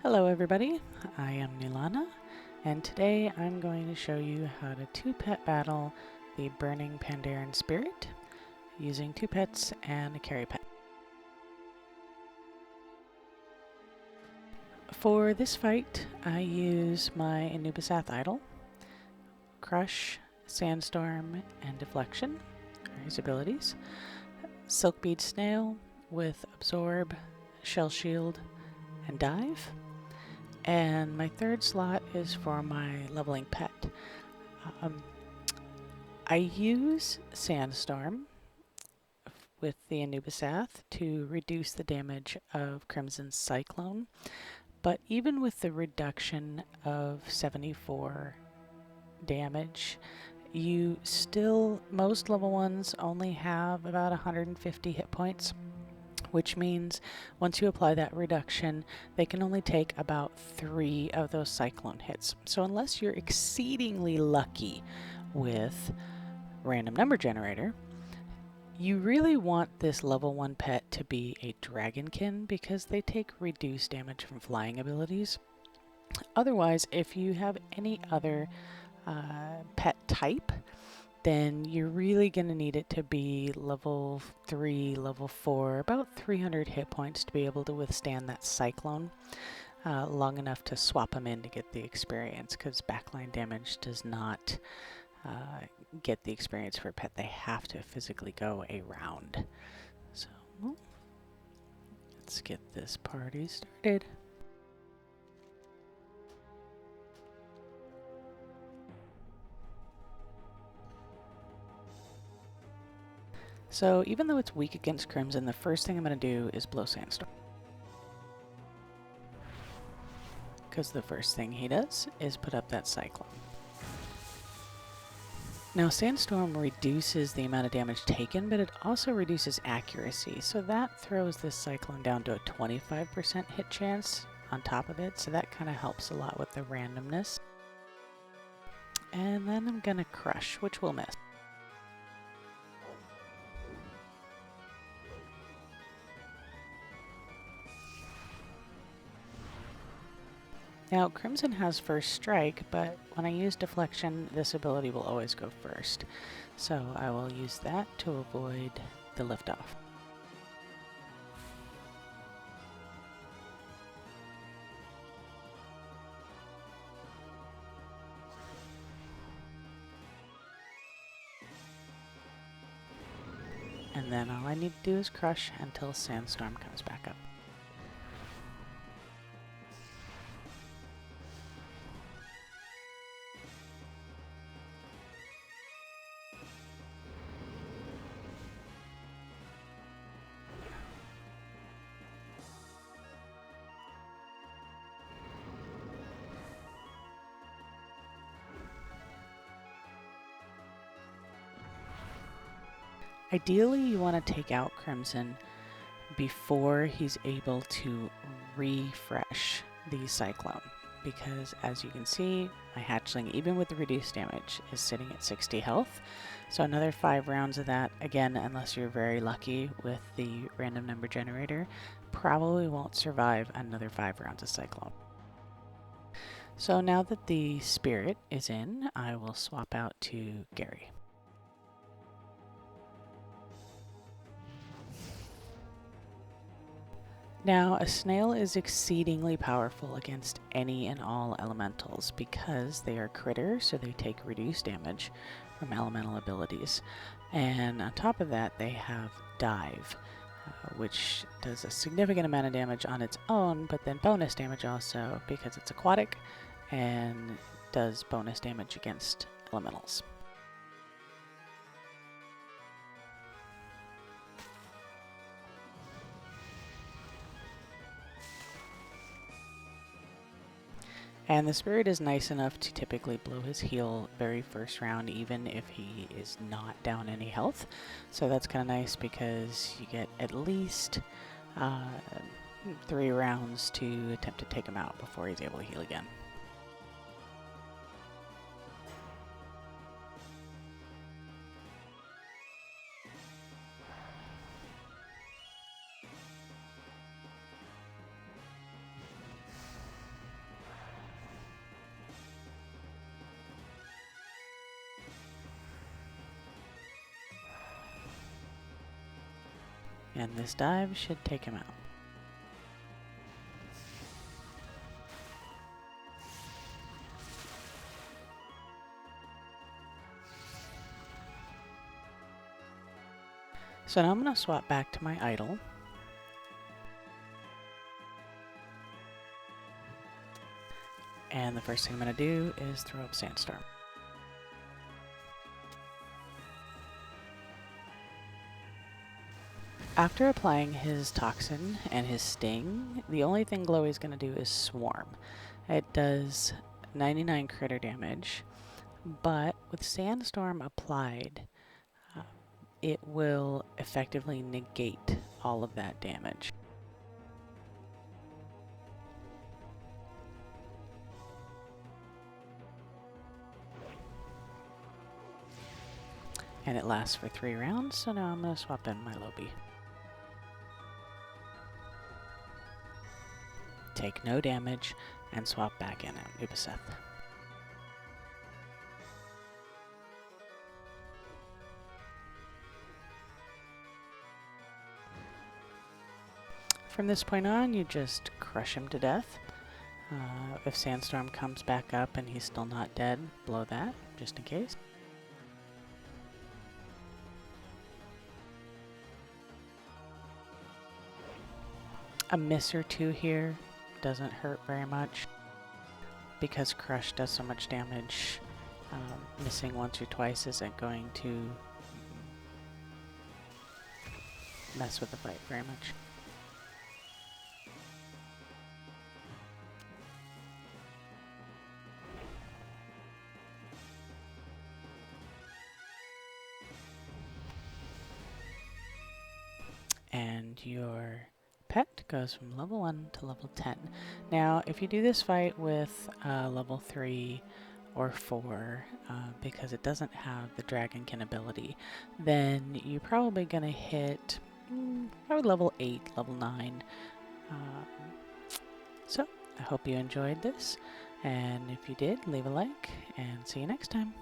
Hello everybody, I am Nilana, and today I'm going to show you how to 2-pet battle the Burning Pandaren Spirit using 2 pets and a carry pet. For this fight, I use my Anubisath Idol, Crush, Sandstorm, and Deflection are his abilities, Silkbead Snail with Absorb, Shell Shield, and Dive. And my third slot is for my leveling pet. I use Sandstorm with the Anubisath to reduce the damage of Crimson Cyclone, but even with the reduction of 74 damage, you still, most level 1s only have about 150 hit points. Which means once you apply that reduction, they can only take about 3 of those cyclone hits. So unless you're exceedingly lucky with random number generator, you really want this level 1 pet to be a dragonkin because they take reduced damage from flying abilities. Otherwise, if you have any other pet type, then you're really going to need it to be level 3, level 4, about 300 hit points to be able to withstand that cyclone long enough to swap them in to get the experience, because backline damage does not get the experience for a pet. They have to physically go a round. So let's get this party started. So even though it's weak against Crimson, the first thing I'm going to do is blow Sandstorm. Because the first thing he does is put up that Cyclone. Now Sandstorm reduces the amount of damage taken, but it also reduces accuracy. So that throws this Cyclone down to a 25% hit chance on top of it. So that kind of helps a lot with the randomness. And then I'm going to Crush, which we'll miss. Now, Crimson has first strike, but when I use Deflection, this ability will always go first. So I will use that to avoid the liftoff. And then all I need to do is Crush until Sandstorm comes back up. Ideally, you want to take out Crimson before he's able to refresh the Cyclone, because as you can see, my hatchling, even with the reduced damage, is sitting at 60 health. So another 5 rounds of that, again, unless you're very lucky with the random number generator, probably won't survive another 5 rounds of Cyclone. So now that the Spirit is in, I will swap out to Gary. Now, a snail is exceedingly powerful against any and all elementals because they are critters, so they take reduced damage from elemental abilities. And on top of that, they have Dive, which does a significant amount of damage on its own, but then bonus damage also because it's aquatic and does bonus damage against elementals. And the Spirit is nice enough to typically blow his heal very first round, even if he is not down any health. So that's kind of nice because you get at least 3 rounds to attempt to take him out before he's able to heal again. And this dive should take him out. So now I'm going to swap back to my idol. And the first thing I'm going to do is throw up Sandstorm. After applying his toxin and his sting, the only thing Glowy's going to do is swarm. It does 99 critter damage, but with Sandstorm applied, it will effectively negate all of that damage. And it lasts for 3 rounds, so now I'm going to swap in my lowbie. Take no damage, and swap back in Anubisath. From this point on, you just crush him to death. If Sandstorm comes back up and he's still not dead, blow that, just in case. A miss or two here doesn't hurt very much. Because Crush does so much damage, missing once or twice isn't going to mess with the fight very much. And your pet goes from level 1 to level 10. Now, if you do this fight with level 3 or 4, because it doesn't have the Dragonkin ability, then you're probably going to hit probably level 8, level 9. So, I hope you enjoyed this, and if you did, leave a like, and see you next time.